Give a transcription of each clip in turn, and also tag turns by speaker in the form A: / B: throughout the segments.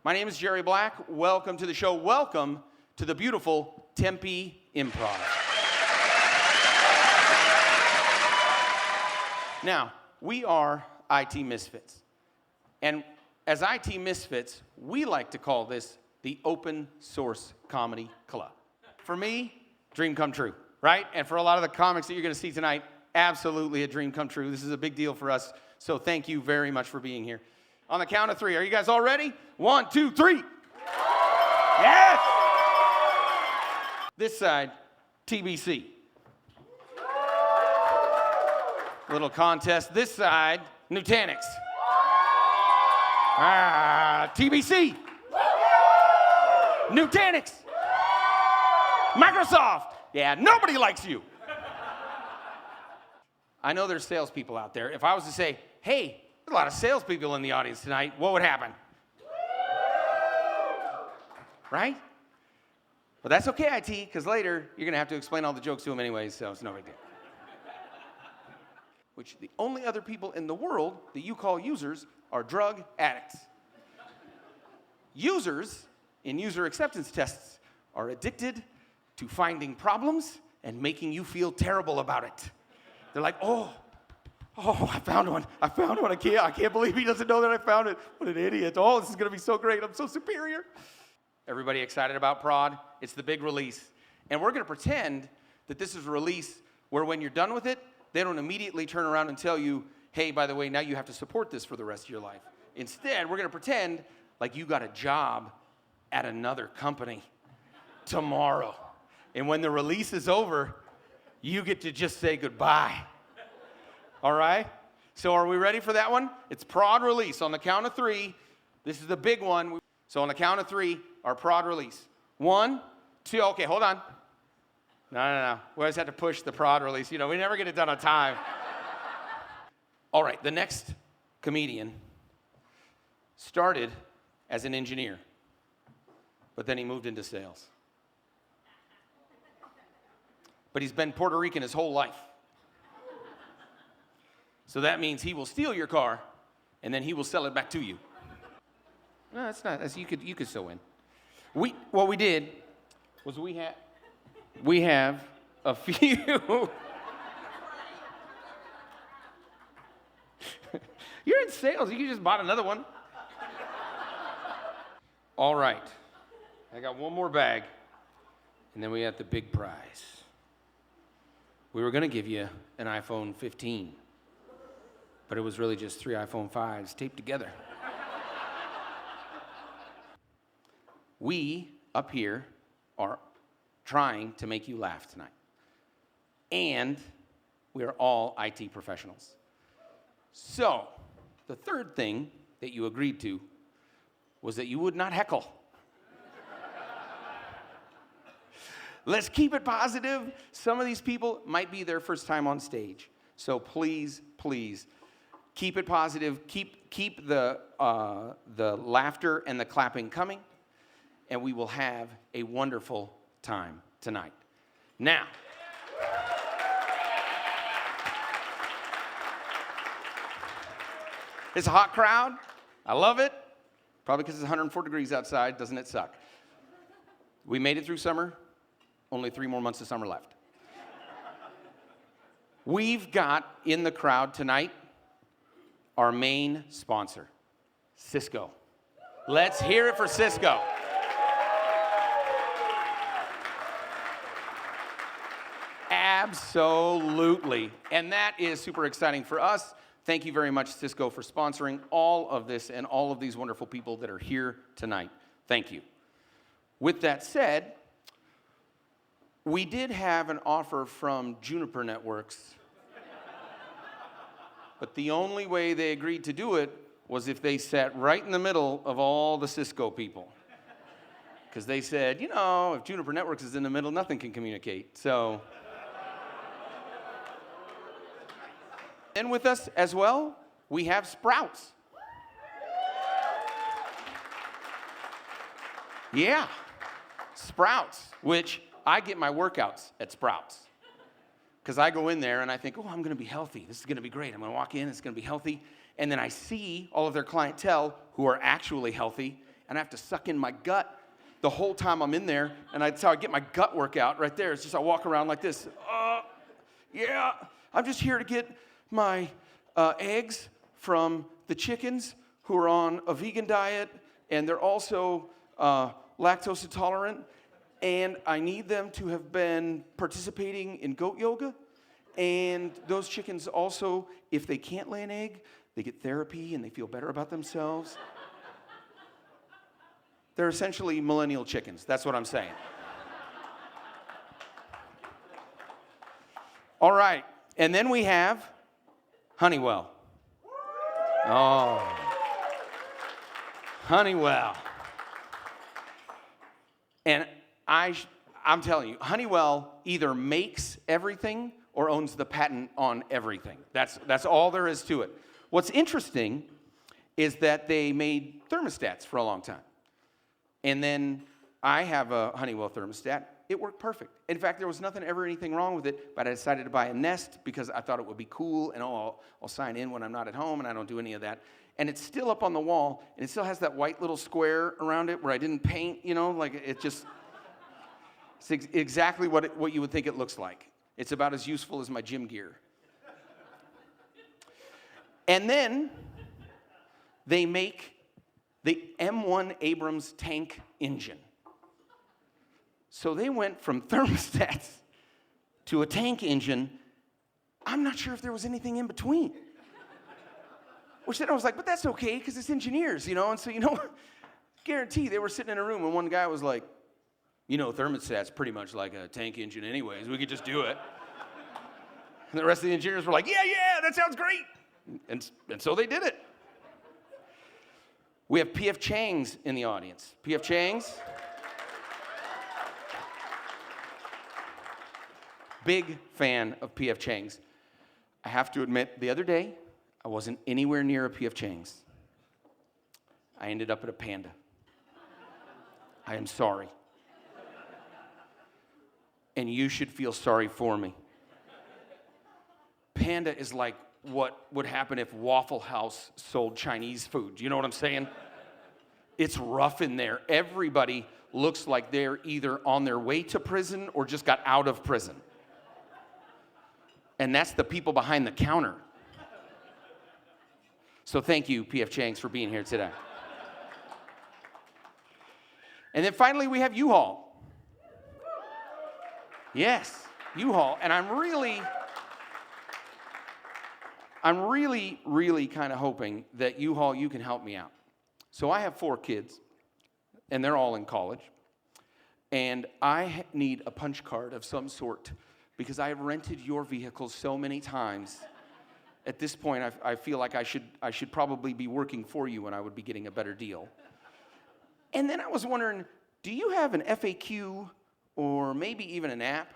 A: My name is Jerry Black. Welcome to the show. Welcome to the beautiful Tempe Improv. Now, we are IT Misfits. And as IT Misfits, we like to call this the Open Source Comedy Club. For me, dream come true, right? And for a lot of the comics that you're going to see tonight, absolutely a dream come true. This is a big deal for us, so thank you very much for being here. On the count of three, are you guys all ready? 1, 2, 3. Yes! This side, TBC. Little contest. This side, Nutanix. TBC. Nutanix. Microsoft. Yeah, nobody likes you. I know there's salespeople out there. If I was to say, hey, there's a lot of salespeople in the audience tonight, what would happen? Right? But that's okay, IT, because later you're going to have to explain all the jokes to them anyways, so it's no big deal. Which the only other people in the world that you call users are drug addicts. Users in user acceptance tests are addicted to finding problems and making you feel terrible about it. They're like, oh, I found one. I can't believe he doesn't know that I found it. What an idiot. Oh, this is going to be so great. I'm so superior. Everybody excited about Prod? It's the big release. And we're going to pretend that this is a release where when you're done with it, they don't immediately turn around and tell you, hey, by the way, now you have to support this for the rest of your life. Instead, we're going to pretend like you got a job at another company tomorrow. And when the release is over, you get to just say goodbye. All right? So are we ready for that one? It's Prod release. On the count of three, this is the big one. So on the count of three, our Prod release. 1, 2, okay, hold on. No. We always have to push the Prod release. You know, we never get it done on time. All right, the next comedian started as an engineer, but then he moved into sales. But he's been Puerto Rican his whole life. So that means he will steal your car, and then he will sell it back to you. No, that's not. You could still win. What we did was we have a few. You're in sales. You just bought another one. All right. I got one more bag, and then we have the big prize. We were going to give you an iPhone 15, but it was really just 3 iPhone 5s taped together. We, up here, are trying to make you laugh tonight. And we are all IT professionals. So, the third thing that you agreed to was that you would not heckle. Let's keep it positive. Some of these people might be their first time on stage. So please, keep it positive. Keep the laughter and the clapping coming. And we will have a wonderful time tonight. Now, it's a hot crowd. I love it. Probably because it's 104 degrees outside. Doesn't it suck? We made it through summer. Only 3 more months of summer left. We've got in the crowd tonight our main sponsor, Cisco. Let's hear it for Cisco. Absolutely. And that is super exciting for us. Thank you very much, Cisco, for sponsoring all of this and all of these wonderful people that are here tonight. Thank you. With that said, we did have an offer from Juniper Networks, but the only way they agreed to do it was if they sat right in the middle of all the Cisco people. Because they said, you know, if Juniper Networks is in the middle, nothing can communicate. So, and with us as well, we have Sprouts. Yeah, Sprouts, which I get my workouts at Sprouts. Because I go in there and I think, oh, I'm going to be healthy. This is going to be great. I'm going to walk in, it's going to be healthy. And then I see all of their clientele who are actually healthy, and I have to suck in my gut the whole time I'm in there, and that's how I get my gut workout right there. It's just I walk around like this. Yeah, I'm just here to get my eggs from the chickens who are on a vegan diet, and they're also lactose intolerant, and I need them to have been participating in goat yoga. And those chickens also, if they can't lay an egg, they get therapy and they feel better about themselves. They're essentially millennial chickens. That's what I'm saying. All right. And then we have Honeywell. Oh. Honeywell. And I'm telling you, Honeywell either makes everything or owns the patent on everything. That's all there is to it. What's interesting is that they made thermostats for a long time. And then I have a Honeywell thermostat. It worked perfect. In fact, there was anything wrong with it, but I decided to buy a Nest because I thought it would be cool, and I'll sign in when I'm not at home, and I don't do any of that. And it's still up on the wall, and it still has that white little square around it where I didn't paint, like it just, it's exactly what you would think it looks like. It's about as useful as my gym gear. And then they make the M1 Abrams tank engine. So they went from thermostats to a tank engine. I'm not sure if there was anything in between. Which then I was like, but that's okay, because it's engineers, And so, guarantee they were sitting in a room, and one guy was like, thermostat's pretty much like a tank engine anyways. We could just do it. And the rest of the engineers were like, yeah, that sounds great. And so they did it. We have P.F. Chang's in the audience. P.F. Chang's. Big fan of P.F. Chang's. I have to admit, the other day, I wasn't anywhere near a P.F. Chang's. I ended up at a Panda. I am sorry. And you should feel sorry for me. Panda is like what would happen if Waffle House sold Chinese food. You know what I'm saying? It's rough in there. Everybody looks like they're either on their way to prison or just got out of prison. And that's the people behind the counter. So thank you, P.F. Chang's, for being here today. And then finally, we have U-Haul. Yes, U-Haul. And I'm really kind of hoping that U-Haul, you can help me out. So I have 4 kids, and they're all in college. And I need a punch card of some sort because I have rented your vehicles so many times. At this point, I feel like I should probably be working for you and I would be getting a better deal. And then I was wondering, do you have an FAQ or maybe even an app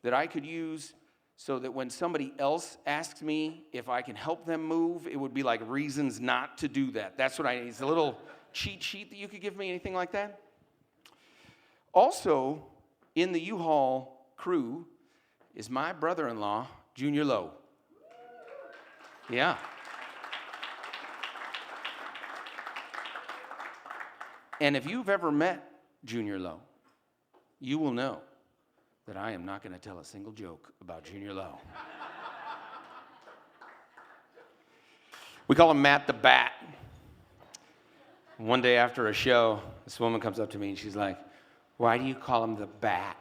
A: that I could use so that when somebody else asks me if I can help them move, it would be like reasons not to do that? That's what I need. It's a little cheat sheet that you could give me, anything like that? Also, in the U-Haul crew is my brother-in-law, Junior Lowe. Yeah. And if you've ever met Junior Lowe, you will know that I am not going to tell a single joke about Junior Lowe. We call him Matt the Bat. One day after a show, this woman comes up to me and she's like, "Why do you call him the Bat?"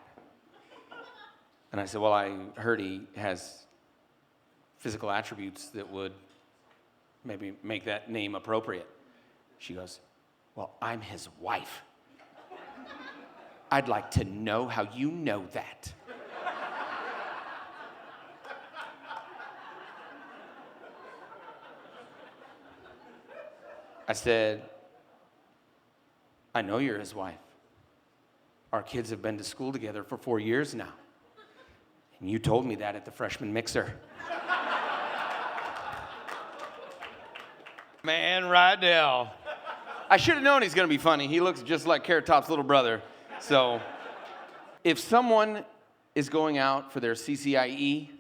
A: And I said, "Well, I heard he has physical attributes that would maybe make that name appropriate." She goes, "Well, I'm his wife. I'd like to know how you know that." I said, "I know you're his wife. Our kids have been to school together for 4 years now. And you told me that at the freshman mixer." Man, Rydell. I should have known he's going to be funny. He looks just like Carrot Top's little brother. So if someone is going out for their CCIE,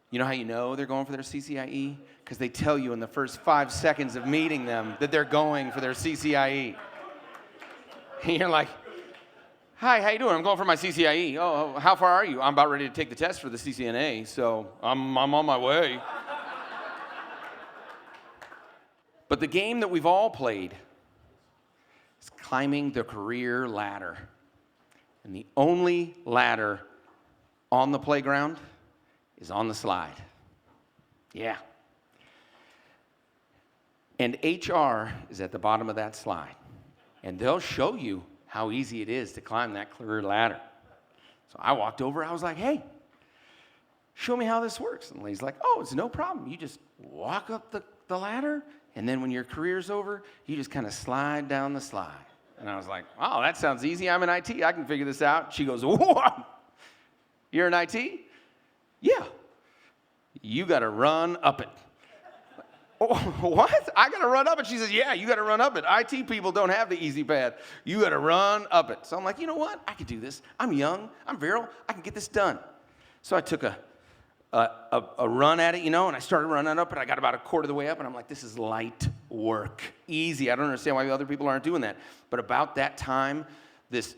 A: you know how you know they're going for their CCIE? Because they tell you in the first 5 seconds of meeting them that they're going for their CCIE. And you're like, hi, how you doing? I'm going for my CCIE. Oh, how far are you? I'm about ready to take the test for the CCNA, so I'm on my way. But the game that we've all played is climbing the career ladder. And the only ladder on the playground is on the slide. Yeah. And HR is at the bottom of that slide. And they'll show you how easy it is to climb that career ladder. So I walked over, I was like, hey, show me how this works. And the lady's like, oh, it's no problem. You just walk up the ladder, and then when your career's over, you just kind of slide down the slide. And I was like, oh, that sounds easy. I'm in IT. I can figure this out. She goes, whoa, you're in IT? Yeah. You got to run up it. Oh, what? I got to run up it? She says, yeah, you got to run up it. IT people don't have the easy pad. You got to run up it. So I'm like, you know what? I can do this. I'm young. I'm virile. I can get this done. So I took a run at it, and I started running up, and I got about a quarter of the way up, and I'm like, this is light work. Easy. I don't understand why other people aren't doing that. But about that time, this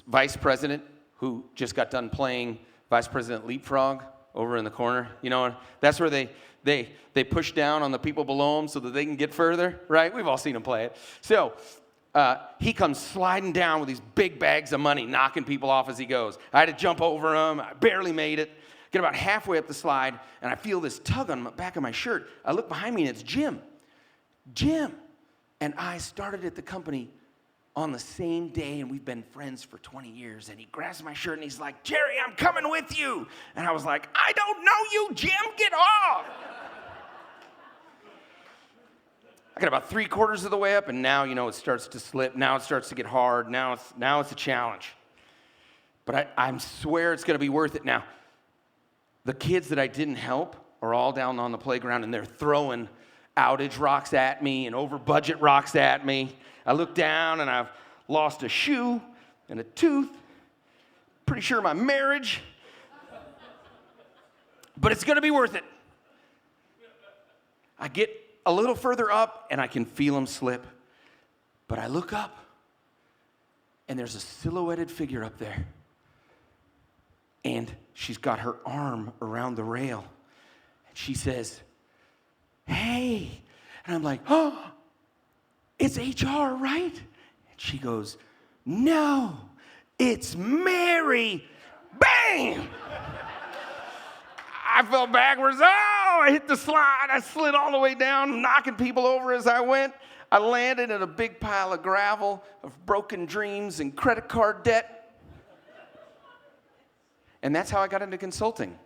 A: vice president who just got done playing Vice President Leapfrog over in the corner, that's where they push down on the people below them so that they can get further, right? We've all seen him play it. So he comes sliding down with these big bags of money, knocking people off as he goes. I had to jump over him. I barely made it. Get about halfway up the slide, and I feel this tug on the back of my shirt. I look behind me, and it's Jim. Jim. And I started at the company on the same day, and we've been friends for 20 years. And he grabs my shirt, and he's like, Jerry, I'm coming with you. And I was like, I don't know you, Jim. Get off. I got about 3/4 of the way up, and now, it starts to slip. Now it starts to get hard. Now it's a challenge. But I swear it's going to be worth it now. The kids that I didn't help are all down on the playground, and they're throwing outage rocks at me and over-budget rocks at me. I look down, and I've lost a shoe and a tooth. Pretty sure my marriage. But it's going to be worth it. I get a little further up, and I can feel them slip. But I look up, and there's a silhouetted figure up there. And she's got her arm around the rail. And she says, hey. And I'm like, oh, it's HR, right? And she goes, no, it's Mary. Bam! I fell backwards. Oh, I hit the slide. I slid all the way down, knocking people over as I went. I landed in a big pile of gravel, of broken dreams and credit card debt. And that's how I got into consulting.